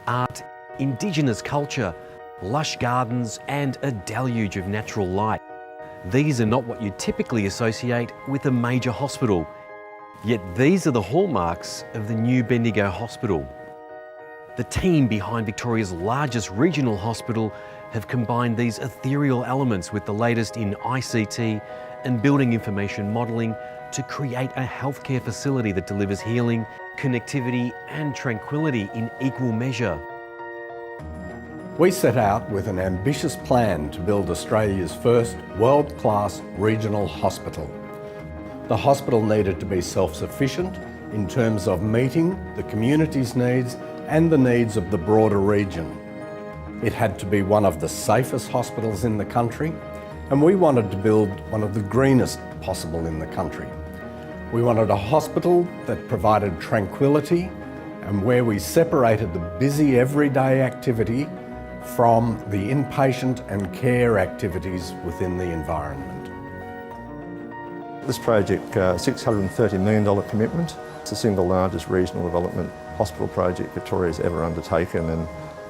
art, Indigenous culture, lush gardens and a deluge of natural light. These are not what you typically associate with a major hospital. Yet these are the hallmarks of the new Bendigo Hospital. The team behind Victoria's largest regional hospital have combined these ethereal elements with the latest in ICT and building information modelling to create a healthcare facility that delivers healing, connectivity and tranquility in equal measure. We set out with an ambitious plan to build Australia's first world-class regional hospital. The hospital needed to be self-sufficient in terms of meeting the community's needs and the needs of the broader region. It had to be one of the safest hospitals in the country, and we wanted to build one of the greenest possible in the country. We wanted a hospital that provided tranquility and where we separated the busy everyday activity from the inpatient and care activities within the environment. This project, $630 million commitment. It's the single largest regional development hospital project Victoria's ever undertaken, and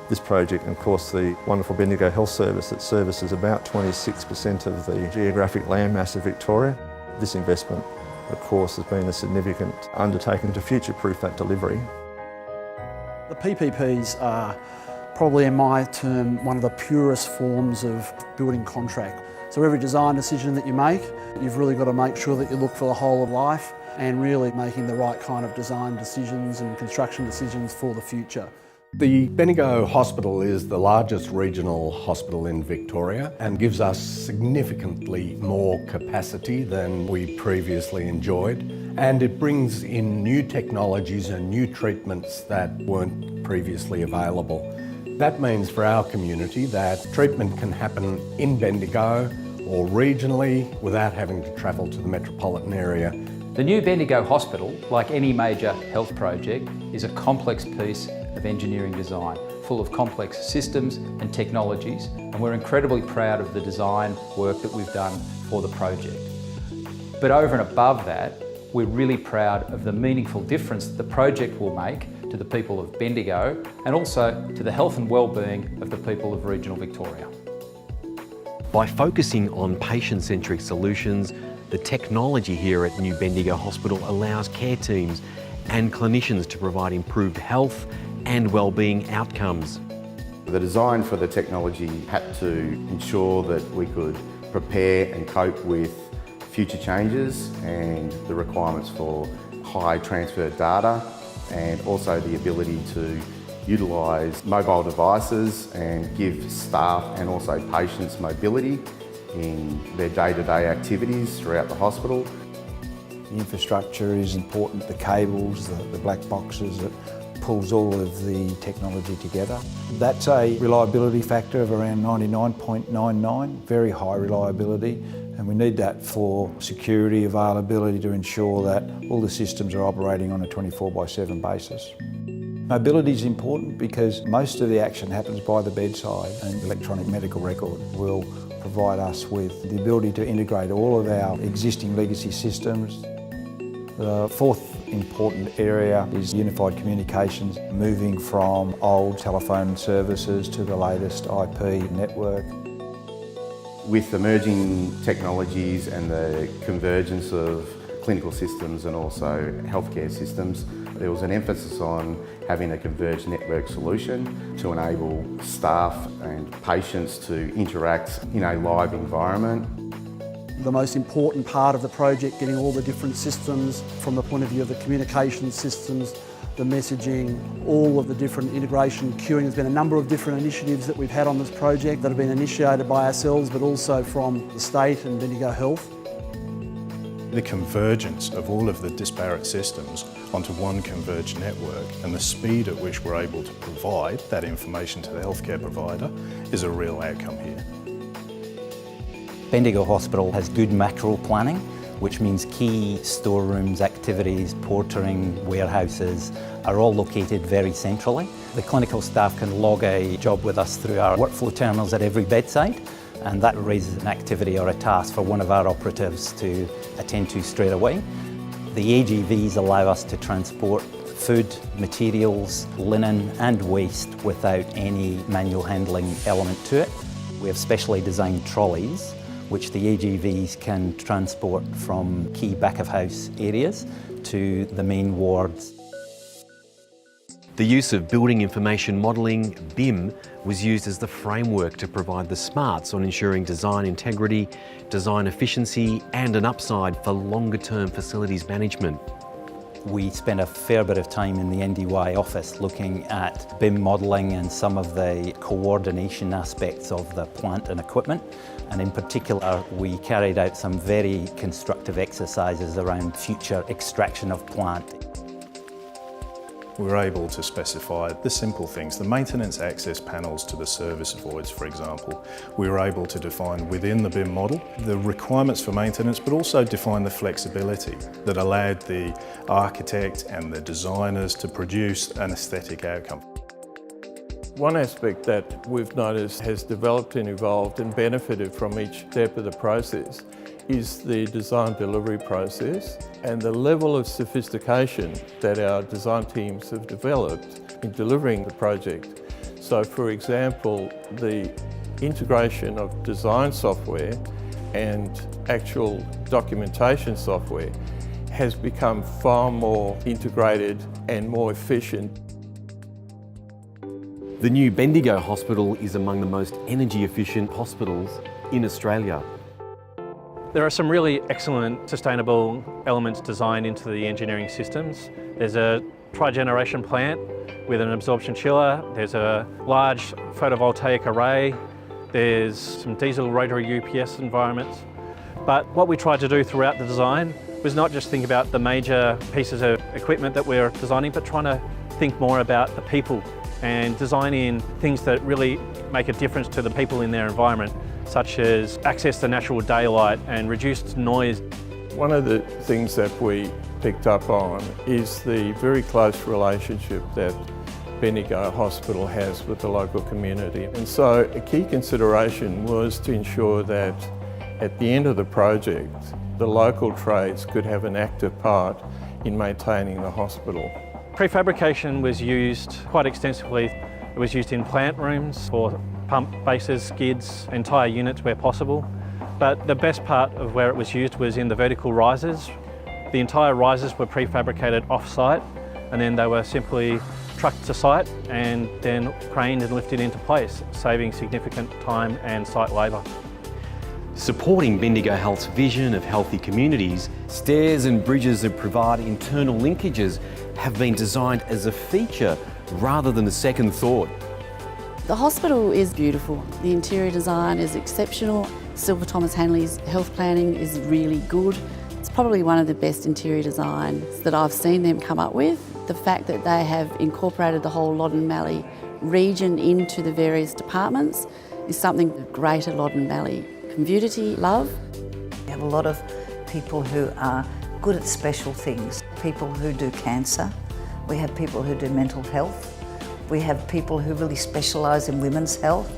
this project, and of course the wonderful Bendigo Health Service that services about 26% of the geographic landmass of Victoria. This investment, of course, has been a significant undertaking to future-proof that delivery. The PPPs are probably, in my term, one of the purest forms of building contract. So every design decision that you make, you've really got to make sure that you look for the whole of life and really making the right kind of design decisions and construction decisions for the future. The Bendigo Hospital is the largest regional hospital in Victoria and gives us significantly more capacity than we previously enjoyed, and it brings in new technologies and new treatments that weren't previously available. That means for our community that treatment can happen in Bendigo or regionally without having to travel to the metropolitan area. The new Bendigo Hospital, like any major health project, is a complex piece of engineering design, full of complex systems and technologies, and we're incredibly proud of the design work that we've done for the project. But over and above that, we're really proud of the meaningful difference that the project will make to the people of Bendigo and also to the health and well-being of the people of regional Victoria. By focusing on patient-centric solutions, the technology here at New Bendigo Hospital allows care teams and clinicians to provide improved health and wellbeing outcomes. The design for the technology had to ensure that we could prepare and cope with future changes and the requirements for high transfer data, and also the ability to utilise mobile devices and give staff and also patients mobility in their day-to-day activities throughout the hospital. The infrastructure is important, the cables, the black boxes that pulls all of the technology together. That's a reliability factor of around 99.99, very high reliability, and we need that for security, availability, to ensure that all the systems are operating on a 24/7 basis. Mobility is important because most of the action happens by the bedside, and electronic medical record will provide us with the ability to integrate all of our existing legacy systems. The fourth important area is unified communications, moving from old telephone services to the latest IP network. With emerging technologies and the convergence of clinical systems and also healthcare systems, there was an emphasis on having a converged network solution to enable staff and patients to interact in a live environment. The most important part of the project, getting all the different systems from the point of view of the communication systems, the messaging, all of the different integration, queuing. There's been a number of different initiatives that we've had on this project that have been initiated by ourselves, but also from the state and Bendigo Health. The convergence of all of the disparate systems onto one converged network and the speed at which we're able to provide that information to the healthcare provider is a real outcome here. Bendigo Hospital has good macro planning, which means key storerooms, activities, portering, warehouses are all located very centrally. The clinical staff can log a job with us through our workflow terminals at every bedside, and that raises an activity or a task for one of our operatives to attend to straight away. The AGVs allow us to transport food, materials, linen and waste without any manual handling element to it. We have specially designed trolleys which the AGVs can transport from key back-of-house areas to the main wards. The use of building information modelling, BIM, was used as the framework to provide the smarts on ensuring design integrity, design efficiency and an upside for longer-term facilities management. We spent a fair bit of time in the NDY office looking at BIM modelling and some of the coordination aspects of the plant and equipment. And in particular, we carried out some very constructive exercises around future extraction of plant. We were able to specify the simple things, the maintenance access panels to the service voids, for example. We were able to define within the BIM model the requirements for maintenance, but also define the flexibility that allowed the architect and the designers to produce an aesthetic outcome. One aspect that we've noticed has developed and evolved and benefited from each step of the process is the design delivery process and the level of sophistication that our design teams have developed in delivering the project. So for example, the integration of design software and actual documentation software has become far more integrated and more efficient. The new Bendigo Hospital is among the most energy efficient hospitals in Australia. There are some really excellent sustainable elements designed into the engineering systems. There's a tri-generation plant with an absorption chiller, there's a large photovoltaic array, there's some diesel rotary UPS environments. But what we tried to do throughout the design was not just think about the major pieces of equipment that we're designing, but trying to think more about the people and design in things that really make a difference to the people in their environment, such as access to natural daylight and reduced noise. One of the things that we picked up on is the very close relationship that Bendigo Hospital has with the local community. And so a key consideration was to ensure that at the end of the project, the local trades could have an active part in maintaining the hospital. Prefabrication was used quite extensively. It was used in plant rooms for pump bases, skids, entire units where possible. But the best part of where it was used was in the vertical risers. The entire risers were prefabricated off-site and then they were simply trucked to site and then craned and lifted into place, saving significant time and site labour. Supporting Bendigo Health's vision of healthy communities, stairs and bridges that provide internal linkages have been designed as a feature rather than a second thought. The hospital is beautiful. The interior design is exceptional. Silver Thomas Hanley's health planning is really good. It's probably one of the best interior designs that I've seen them come up with. The fact that they have incorporated the whole Loddon Valley region into the various departments is something the greater Loddon Valley community love. We have a lot of people who are good at special things, people who do cancer, we have people who do mental health, we have people who really specialise in women's health,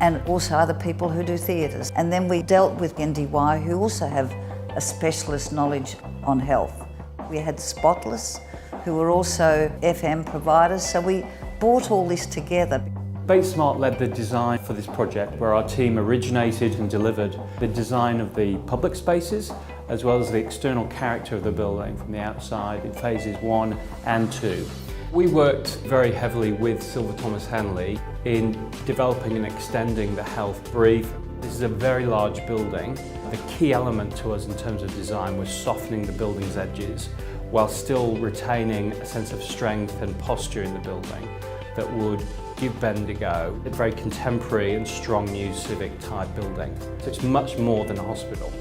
and also other people who do theatres. And then we dealt with NDY who also have a specialist knowledge on health. We had Spotless who were also FM providers, so we brought all this together. BaitSmart led the design for this project where our team originated and delivered the design of the public spaces as well as the external character of the building from the outside in phases 1 and 2. We worked very heavily with Silver Thomas Hanley in developing and extending the health brief. This is a very large building. The key element to us in terms of design was softening the building's edges while still retaining a sense of strength and posture in the building that would give Bendigo a very contemporary and strong new civic type building. So it's much more than a hospital.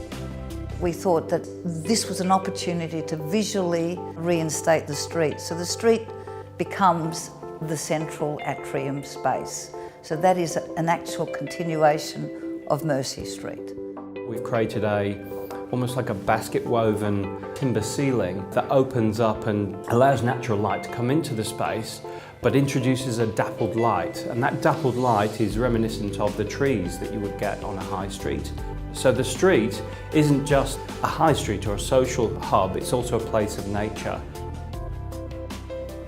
We thought that this was an opportunity to visually reinstate the street. So the street becomes the central atrium space. So that is an actual continuation of Mercy Street. We've created almost like a basket woven timber ceiling that opens up and allows natural light to come into the space but introduces a dappled light, and that dappled light is reminiscent of the trees that you would get on a high street. So the street isn't just a high street or a social hub, it's also a place of nature.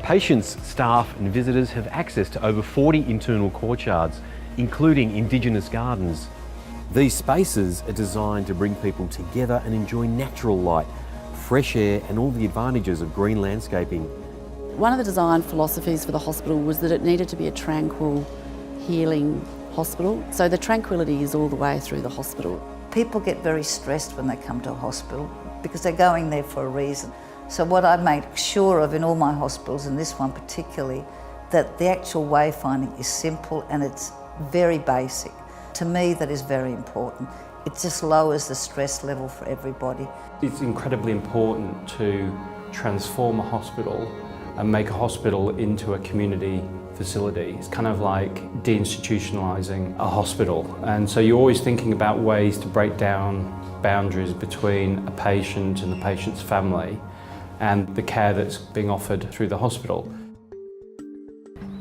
Patients, staff and visitors have access to over 40 internal courtyards, including Indigenous gardens. These spaces are designed to bring people together and enjoy natural light, fresh air and all the advantages of green landscaping. One of the design philosophies for the hospital was that it needed to be a tranquil, healing hospital. So the tranquility is all the way through the hospital. People get very stressed when they come to a hospital because they're going there for a reason. So what I make sure of in all my hospitals, and this one particularly, that the actual wayfinding is simple and it's very basic. To me, that is very important. It just lowers the stress level for everybody. It's incredibly important to transform a hospital and make a hospital into a community facility. It's kind of like deinstitutionalising a hospital. And so you're always thinking about ways to break down boundaries between a patient and the patient's family and the care that's being offered through the hospital.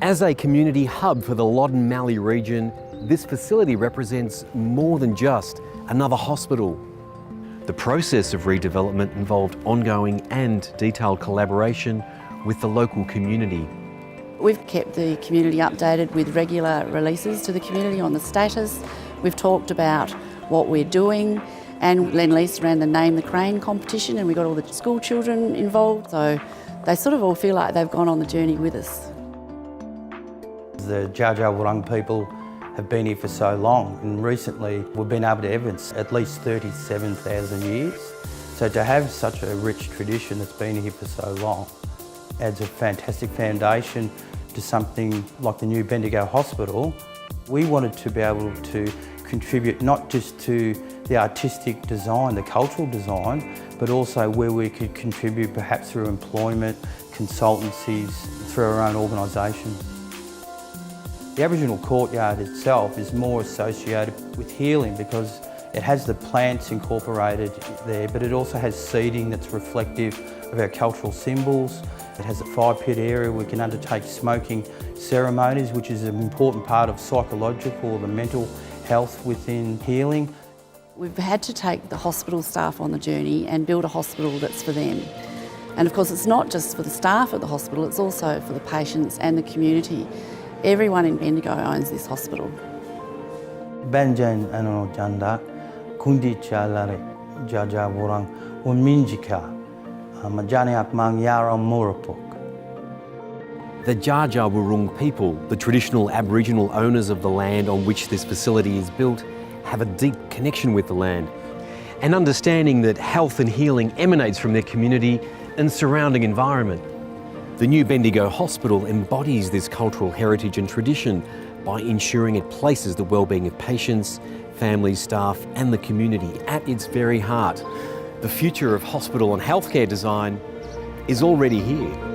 As a community hub for the Loddon Mallee region, this facility represents more than just another hospital. The process of redevelopment involved ongoing and detailed collaboration with the local community. We've kept the community updated with regular releases to the community on the status. We've talked about what we're doing, and Lend-Lease ran the Name the Crane competition and we got all the school children involved, so they sort of all feel like they've gone on the journey with us. The Dja Dja Wurrung people have been here for so long, and recently we've been able to evidence at least 37,000 years. So to have such a rich tradition that's been here for so long adds a fantastic foundation to something like the new Bendigo Hospital. We wanted to be able to contribute not just to the artistic design, the cultural design, but also where we could contribute perhaps through employment, consultancies, through our own organisations. The Aboriginal courtyard itself is more associated with healing because it has the plants incorporated there, but it also has seating that's reflective of our cultural symbols. It has a fire pit area where we can undertake smoking ceremonies, which is an important part of psychological or the mental health within healing. We've had to take the hospital staff on the journey and build a hospital that's for them. And of course it's not just for the staff at the hospital, it's also for the patients and the community. Everyone in Bendigo owns this hospital. Banjan ano janda kundi chalare Dja Dja Wurrung unminjika majaniak mang yara murapuk. The Dja Dja Wurrung people, the traditional Aboriginal owners of the land on which this facility is built, have a deep connection with the land. An understanding that health and healing emanates from their community and surrounding environment. The new Bendigo Hospital embodies this cultural heritage and tradition by ensuring it places the well-being of patients, families, staff and the community at its very heart. The future of hospital and healthcare design is already here.